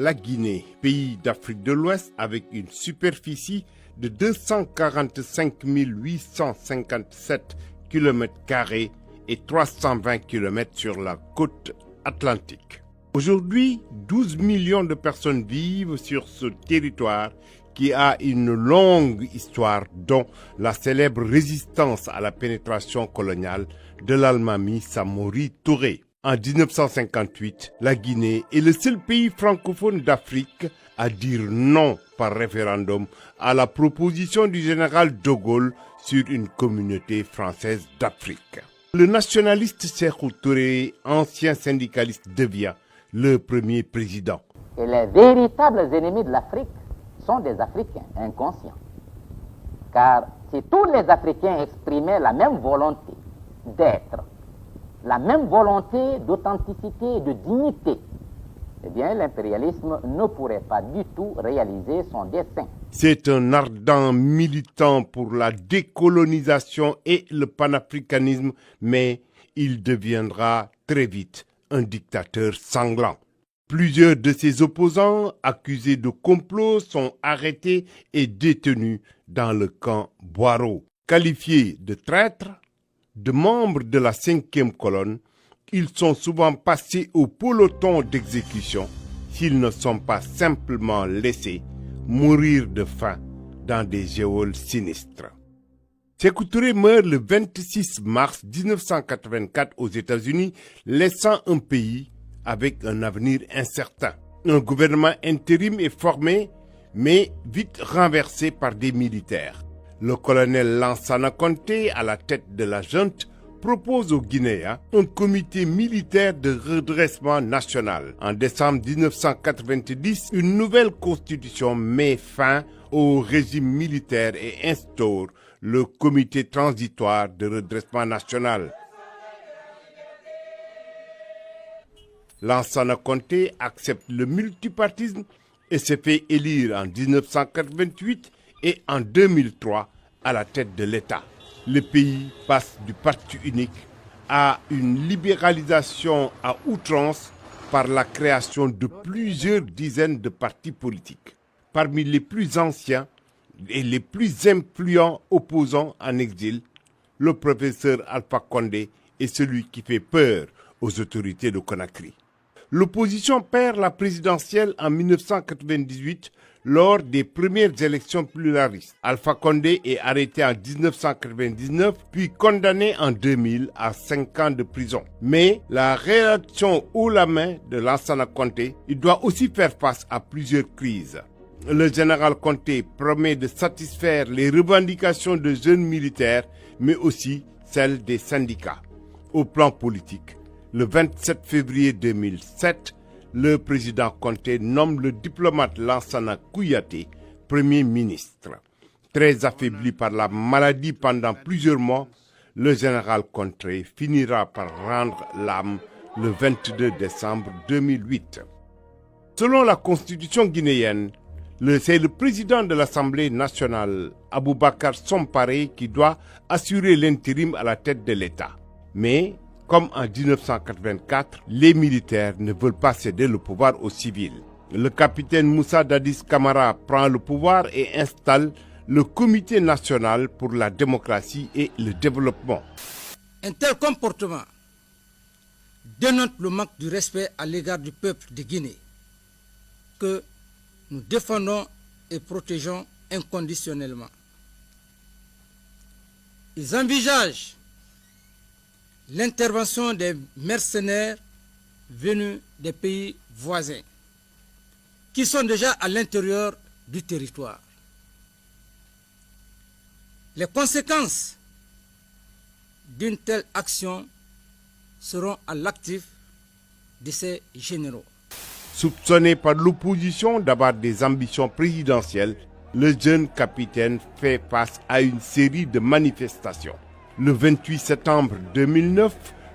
La Guinée, pays d'Afrique de l'Ouest avec une superficie de 245 857 km² et 320 km sur la côte atlantique. Aujourd'hui, 12 millions de personnes vivent sur ce territoire qui a une longue histoire, dont la célèbre résistance à la pénétration coloniale de l'Almami Samori Touré. En 1958, la Guinée est le seul pays francophone d'Afrique à dire non par référendum à la proposition du général de Gaulle sur une communauté française d'Afrique. Le nationaliste Sékou Touré, ancien syndicaliste, devient le premier président. Et les véritables ennemis de l'Afrique sont des Africains inconscients. Car si tous les Africains exprimaient la même volonté d'être, la même volonté d'authenticité et de dignité, eh bien l'impérialisme ne pourrait pas du tout réaliser son dessein. C'est un ardent militant pour la décolonisation et le panafricanisme, mais il deviendra très vite un dictateur sanglant. Plusieurs de ses opposants, accusés de complot, sont arrêtés et détenus dans le camp Boiro. Qualifiés de traîtres, de membres de la 5e colonne, ils sont souvent passés au peloton d'exécution s'ils ne sont pas simplement laissés mourir de faim dans des geôles sinistres. Sékou Touré meurt le 26 mars 1984 aux États-Unis, laissant un pays avec un avenir incertain. Un gouvernement intérim est formé, mais vite renversé par des militaires. Le colonel Lansana Conté, à la tête de la junte, propose aux Guinéens un comité militaire de redressement national. En décembre 1990, une nouvelle constitution met fin au régime militaire et instaure le comité transitoire de redressement national. Lansana Conté accepte le multipartisme et se fait élire en 1988 et en 2003 à la tête de l'État. Le pays passe du parti unique à une libéralisation à outrance par la création de plusieurs dizaines de partis politiques. Parmi les plus anciens et les plus influents opposants en exil, le professeur Alpha Condé est celui qui fait peur aux autorités de Conakry. L'opposition perd la présidentielle en 1998 lors des premières élections pluralistes. Alpha Condé est arrêté en 1999 puis condamné en 2000 à 5 ans de prison. Mais la réaction haut la main de Lansana Conté, il doit aussi faire face à plusieurs crises. Le général Conté promet de satisfaire les revendications de jeunes militaires, mais aussi celles des syndicats. Au plan politique, le 27 février 2007, le président Conté nomme le diplomate Lansana Kouyaté Premier ministre. Très affaibli par la maladie pendant plusieurs mois, le général Conté finira par rendre l'âme le 22 décembre 2008. Selon la constitution guinéenne, c'est le président de l'Assemblée nationale, Aboubacar Somparé, qui doit assurer l'intérim à la tête de l'État. Mais comme en 1984, les militaires ne veulent pas céder le pouvoir aux civils. Le capitaine Moussa Dadis Camara prend le pouvoir et installe le Comité national pour la démocratie et le développement. Un tel comportement dénote le manque de respect à l'égard du peuple de Guinée, que nous défendons et protégeons inconditionnellement. Ils envisagent l'intervention des mercenaires venus des pays voisins, qui sont déjà à l'intérieur du territoire. Les conséquences d'une telle action seront à l'actif de ces généraux. Soupçonné par l'opposition d'avoir des ambitions présidentielles, le jeune capitaine fait face à une série de manifestations. Le 28 septembre 2009,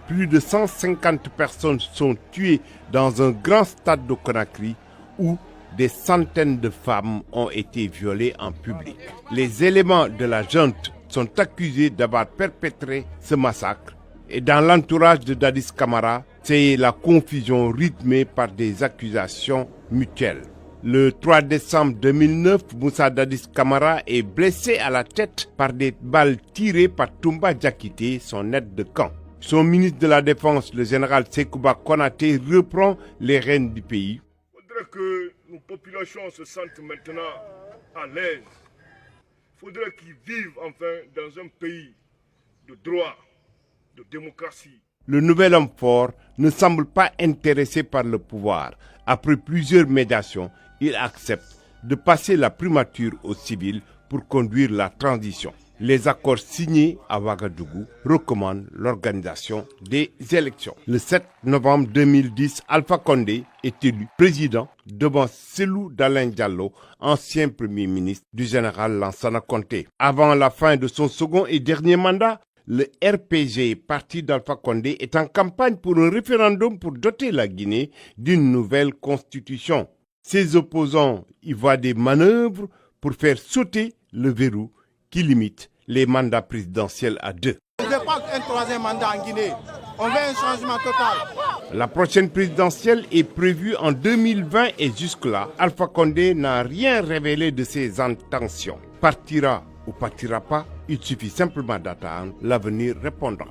plus de 150 personnes sont tuées dans un grand stade de Conakry où des centaines de femmes ont été violées en public. Les éléments de la junte sont accusés d'avoir perpétré ce massacre et dans l'entourage de Dadis Camara, C'est la confusion rythmée par des accusations mutuelles. Le 3 décembre 2009, Moussa Dadis Camara est blessé à la tête par des balles tirées par Toumba Diakité, son aide de camp. Son ministre de la Défense, le général Sekouba Konaté, reprend les rênes du pays. Il faudrait que nos populations se sentent maintenant à l'aise. Il faudrait qu'ils vivent enfin dans un pays de droit, de démocratie. Le nouvel homme fort ne semble pas intéressé par le pouvoir. Après plusieurs médiations, il accepte de passer la primature aux civils pour conduire la transition. Les accords signés à Ouagadougou recommandent l'organisation des élections. Le 7 novembre 2010, Alpha Condé est élu président devant Cellou Dalein Diallo, ancien premier ministre du général Lansana Conté. Avant la fin de son second et dernier mandat, le RPG, parti d'Alpha Condé, est en campagne pour un référendum pour doter la Guinée d'une nouvelle constitution. Ses opposants y voient des manœuvres pour faire sauter le verrou qui limite les mandats présidentiels à 2. On ne veut pas un troisième mandat en Guinée. On veut un changement total. La prochaine présidentielle est prévue en 2020 et jusque-là, Alpha Condé n'a rien révélé de ses intentions. Partira ou partira pas, il suffit simplement d'attendre, l'avenir répondra.